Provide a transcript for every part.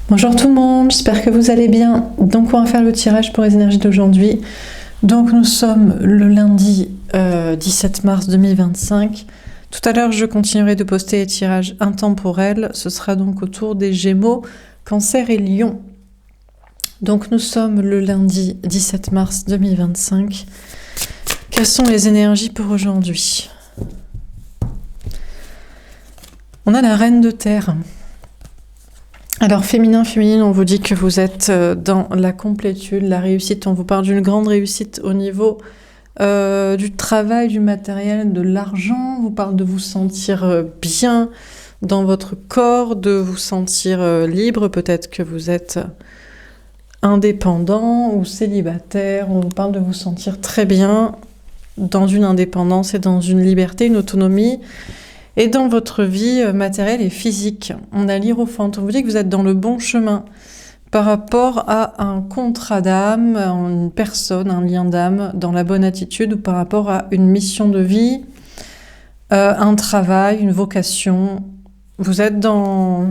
Bonjour tout le monde, j'espère que vous allez bien. Donc on va faire le tirage pour les énergies d'aujourd'hui. Donc nous sommes le lundi 17 mars 2025. Tout à l'heure je continuerai de poster les tirages intemporels. Ce sera donc autour des Gémeaux, Cancer et Lion. Donc nous sommes le lundi 17 mars 2025. Quelles sont les énergies pour aujourd'hui? On a la Reine de Terre. Alors féminin, féminine, on vous dit que vous êtes dans la complétude, la réussite. On vous parle d'une grande réussite au niveau du travail, du matériel, de l'argent. On vous parle de vous sentir bien dans votre corps, de vous sentir libre. Peut-être que vous êtes indépendant ou célibataire. On vous parle de vous sentir très bien dans une indépendance et dans une liberté, une autonomie. Et dans votre vie matérielle et physique, on a l'Hiérophante. On vous dit que vous êtes dans le bon chemin par rapport à un contrat d'âme, une personne, un lien d'âme, dans la bonne attitude, ou par rapport à une mission de vie, un travail, une vocation. Vous êtes dans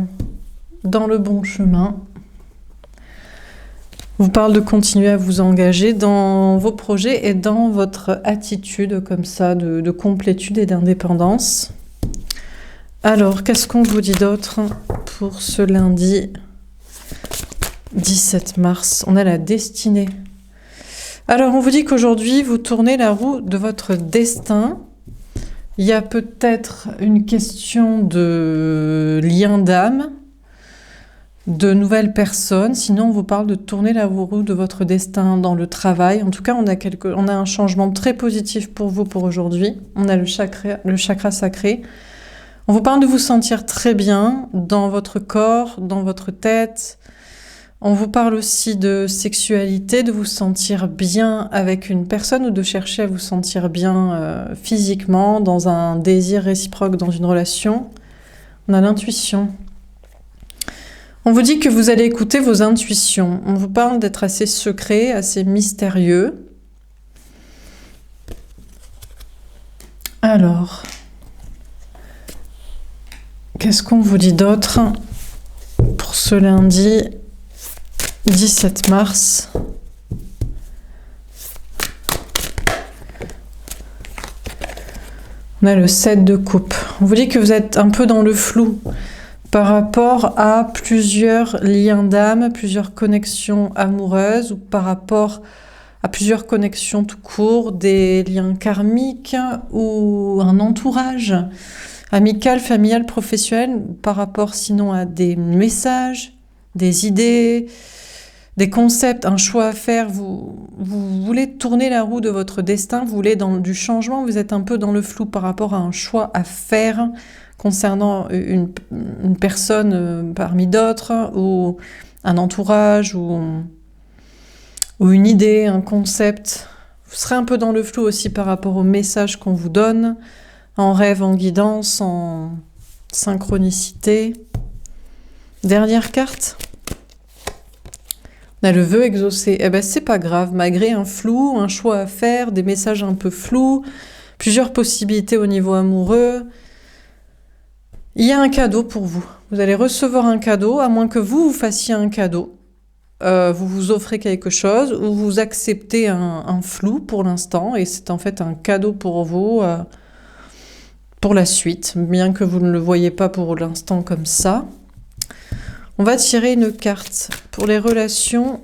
le bon chemin. On vous parle de continuer à vous engager dans vos projets et dans votre attitude comme ça de complétude et d'indépendance. Alors, qu'est-ce qu'on vous dit d'autre pour ce lundi 17 mars? On a la destinée. Alors, on vous dit qu'aujourd'hui, vous tournez la roue de votre destin. Il y a peut-être une question de lien d'âme, de nouvelles personnes. Sinon, on vous parle de tourner la roue de votre destin dans le travail. En tout cas, on a un changement très positif pour vous pour aujourd'hui. On a le chakra sacré. On vous parle de vous sentir très bien dans votre corps, dans votre tête. On vous parle aussi de sexualité, de vous sentir bien avec une personne ou de chercher à vous sentir bien physiquement, dans un désir réciproque, dans une relation. On a l'intuition. On vous dit que vous allez écouter vos intuitions. On vous parle d'être assez secret, assez mystérieux. Alors... qu'est-ce qu'on vous dit d'autre pour ce lundi 17 mars? On a le 7 de coupe. On vous dit que vous êtes un peu dans le flou par rapport à plusieurs liens d'âme, plusieurs connexions amoureuses ou par rapport à plusieurs connexions tout court, des liens karmiques ou un entourage amical, familial, professionnel, par rapport sinon à des messages, des idées, des concepts, un choix à faire. Vous voulez tourner la roue de votre destin, vous voulez dans du changement, vous êtes un peu dans le flou par rapport à un choix à faire concernant une personne parmi d'autres, ou un entourage, ou une idée, un concept. Vous serez un peu dans le flou aussi par rapport aux messages qu'on vous donne, en rêve, en guidance, en synchronicité. Dernière carte. On a le vœu exaucé. Eh ben c'est pas grave, malgré un flou, un choix à faire, des messages un peu flous, plusieurs possibilités au niveau amoureux. Il y a un cadeau pour vous. Vous allez recevoir un cadeau, à moins que vous fassiez un cadeau. Vous vous offrez quelque chose, ou vous acceptez un flou pour l'instant, et c'est en fait un cadeau pour vous, pour la suite, bien que vous ne le voyez pas pour l'instant comme ça. On va tirer une carte pour les relations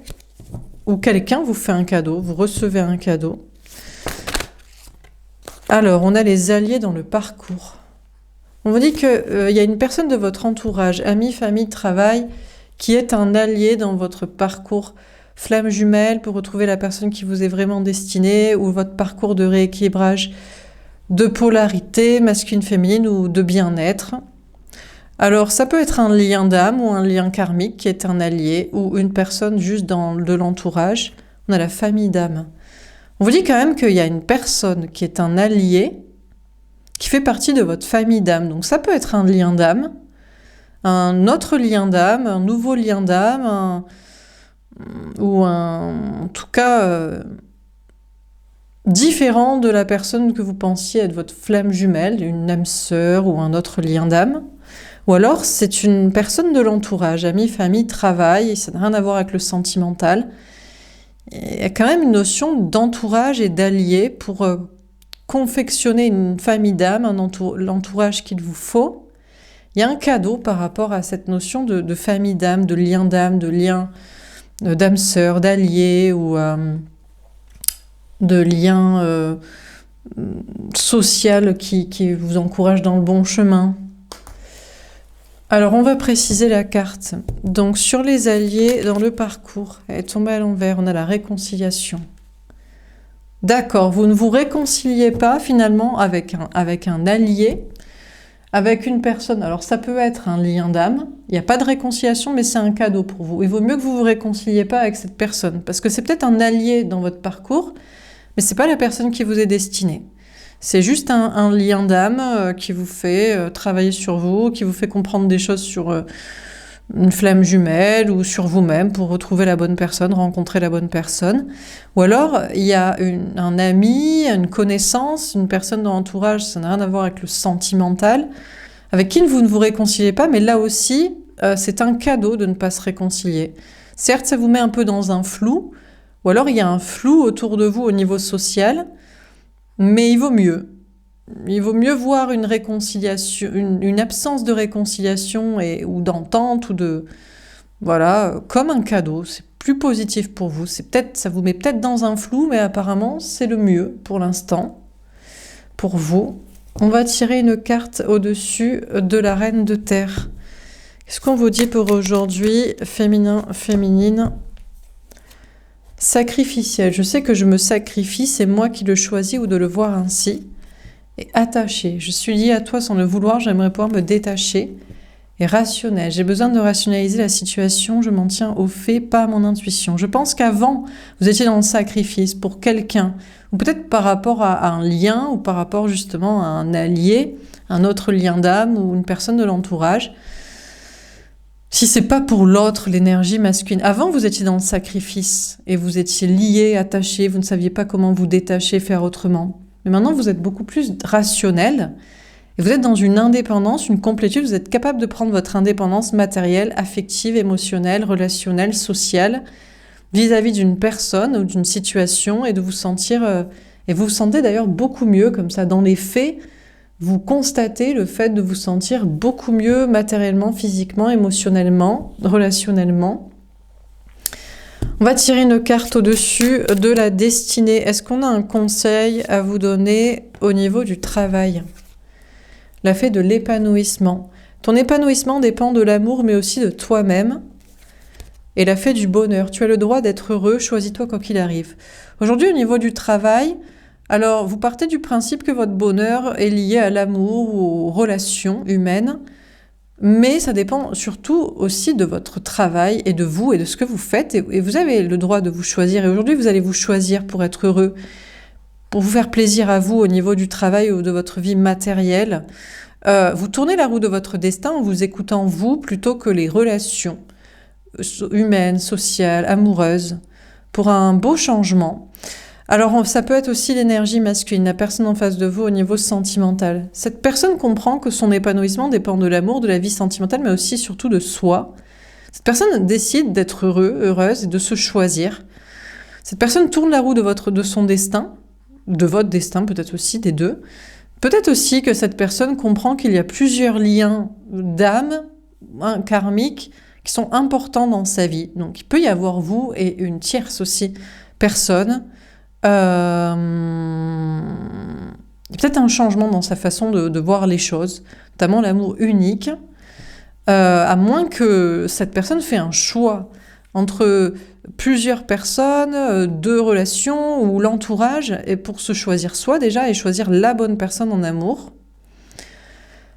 où quelqu'un vous fait un cadeau, vous recevez un cadeau. Alors, on a les alliés dans le parcours. On vous dit qu'il y a une personne de votre entourage, amis, famille, travail, qui est un allié dans votre parcours flamme jumelle pour retrouver la personne qui vous est vraiment destinée, ou votre parcours de rééquilibrage de polarité masculine-féminine ou de bien-être. Alors, ça peut être un lien d'âme ou un lien karmique qui est un allié, ou une personne juste de l'entourage. On a la famille d'âme. On vous dit quand même qu'il y a une personne qui est un allié, qui fait partie de votre famille d'âme. Donc ça peut être un lien d'âme, un autre lien d'âme, un nouveau lien d'âme, en tout cas... différent de la personne que vous pensiez être votre flamme jumelle, une âme sœur ou un autre lien d'âme. Ou alors, c'est une personne de l'entourage, amis, famille, travail, et ça n'a rien à voir avec le sentimental. Il y a quand même une notion d'entourage et d'allié pour confectionner une famille d'âme, l'entourage qu'il vous faut. Il y a un cadeau par rapport à cette notion de famille d'âme, de lien d'âme sœur, d'allié ou de lien social qui vous encourage dans le bon chemin. Alors, on va préciser la carte. Donc, sur les alliés, dans le parcours, elle est tombée à l'envers, on a la réconciliation. D'accord, vous ne vous réconciliez pas finalement avec un allié, avec une personne. Alors, ça peut être un lien d'âme, il n'y a pas de réconciliation, mais c'est un cadeau pour vous. Il vaut mieux que vous ne vous réconciliez pas avec cette personne, parce que c'est peut-être un allié dans votre parcours, mais ce n'est pas la personne qui vous est destinée. C'est juste un lien d'âme qui vous fait travailler sur vous, qui vous fait comprendre des choses sur une flamme jumelle ou sur vous-même pour retrouver la bonne personne, rencontrer la bonne personne. Ou alors, il y a un ami, une connaissance, une personne dans l'entourage, ça n'a rien à voir avec le sentimental, avec qui vous ne vous réconciliez pas, mais là aussi, c'est un cadeau de ne pas se réconcilier. Certes, ça vous met un peu dans un flou, ou alors il y a un flou autour de vous au niveau social, mais il vaut mieux. Il vaut mieux voir une réconciliation, une absence de réconciliation ou d'entente comme un cadeau. C'est plus positif pour vous. Ça vous met peut-être dans un flou, mais apparemment c'est le mieux pour l'instant pour vous. On va tirer une carte au-dessus de la reine de terre. Qu'est-ce qu'on vous dit pour aujourd'hui, féminin, féminine? Sacrificiel. Je sais que je me sacrifie, c'est moi qui le choisis ou de le voir ainsi. Et attaché. Je suis liée à toi sans le vouloir, j'aimerais pouvoir me détacher. Et rationnel. J'ai besoin de rationaliser la situation, je m'en tiens au fait, pas à mon intuition. Je pense qu'avant, vous étiez dans le sacrifice pour quelqu'un, ou peut-être par rapport à un lien, ou par rapport justement à un allié, un autre lien d'âme, ou une personne de l'entourage. Si c'est pas pour l'autre, l'énergie masculine. Avant, vous étiez dans le sacrifice et vous étiez lié, attaché, vous ne saviez pas comment vous détacher, faire autrement. Mais maintenant, vous êtes beaucoup plus rationnel et vous êtes dans une indépendance, une complétude. Vous êtes capable de prendre votre indépendance matérielle, affective, émotionnelle, relationnelle, sociale vis-à-vis d'une personne ou d'une situation et de vous sentir... et vous vous sentez d'ailleurs beaucoup mieux comme ça. Dans les faits, vous constatez le fait de vous sentir beaucoup mieux matériellement, physiquement, émotionnellement, relationnellement. On va tirer une carte au-dessus de la destinée. Est-ce qu'on a un conseil à vous donner au niveau du travail? La fée de l'épanouissement. Ton épanouissement dépend de l'amour, mais aussi de toi-même. Et la fée du bonheur. Tu as le droit d'être heureux, choisis-toi quoi qu'il arrive. Aujourd'hui, au niveau du travail, alors vous partez du principe que votre bonheur est lié à l'amour ou aux relations humaines, mais ça dépend surtout aussi de votre travail et de vous et de ce que vous faites. Et vous avez le droit de vous choisir. Et aujourd'hui, vous allez vous choisir pour être heureux, pour vous faire plaisir à vous au niveau du travail ou de votre vie matérielle. Vous tournez la roue de votre destin en vous écoutant vous plutôt que les relations humaines, sociales, amoureuses, pour un beau changement. Alors ça peut être aussi l'énergie masculine, la personne en face de vous au niveau sentimental. Cette personne comprend que son épanouissement dépend de l'amour, de la vie sentimentale, mais aussi surtout de soi. Cette personne décide d'être heureuse et de se choisir. Cette personne tourne la roue de son destin, de votre destin peut-être aussi, des deux. Peut-être aussi que cette personne comprend qu'il y a plusieurs liens d'âme, karmiques, qui sont importants dans sa vie. Donc il peut y avoir vous et une tierce aussi personne. Il y a peut-être un changement dans sa façon de voir les choses, notamment l'amour unique, à moins que cette personne fait un choix entre plusieurs personnes, deux relations ou l'entourage, et pour se choisir soi déjà et choisir la bonne personne en amour.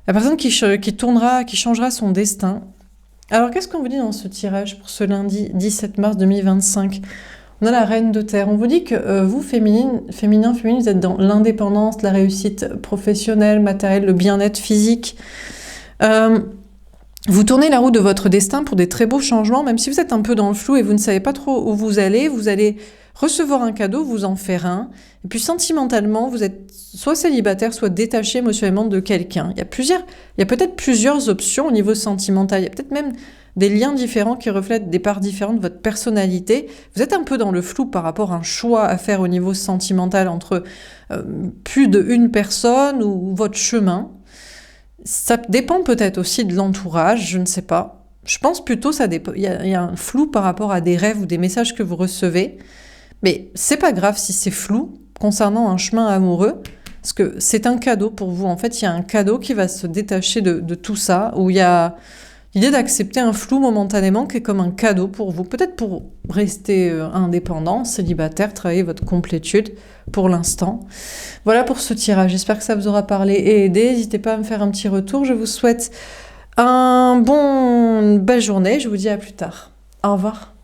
La personne qui changera son destin. Alors qu'est-ce qu'on vous dit dans ce tirage pour ce lundi 17 mars 2025 ? On a la reine de terre. On vous dit que vous, féminin, vous êtes dans l'indépendance, la réussite professionnelle, matérielle, le bien-être physique. Vous tournez la roue de votre destin pour des très beaux changements, même si vous êtes un peu dans le flou et vous ne savez pas trop où vous allez recevoir un cadeau, vous en faire un. Et puis sentimentalement, vous êtes soit célibataire, soit détaché émotionnellement de quelqu'un. Il y a peut-être plusieurs options au niveau sentimental. Il y a peut-être même des liens différents qui reflètent des parts différentes de votre personnalité. Vous êtes un peu dans le flou par rapport à un choix à faire au niveau sentimental entre plus d'une personne ou votre chemin. Ça dépend peut-être aussi de l'entourage, je ne sais pas. Je pense plutôt ça dépend. Il y a un flou par rapport à des rêves ou des messages que vous recevez. Mais c'est pas grave si c'est flou concernant un chemin amoureux, parce que c'est un cadeau pour vous. En fait, il y a un cadeau qui va se détacher de tout ça, où il y a l'idée d'accepter un flou momentanément qui est comme un cadeau pour vous. Peut-être pour rester indépendant, célibataire, travailler votre complétude pour l'instant. Voilà pour ce tirage. J'espère que ça vous aura parlé et aidé. N'hésitez pas à me faire un petit retour. Je vous souhaite une belle journée. Je vous dis à plus tard. Au revoir.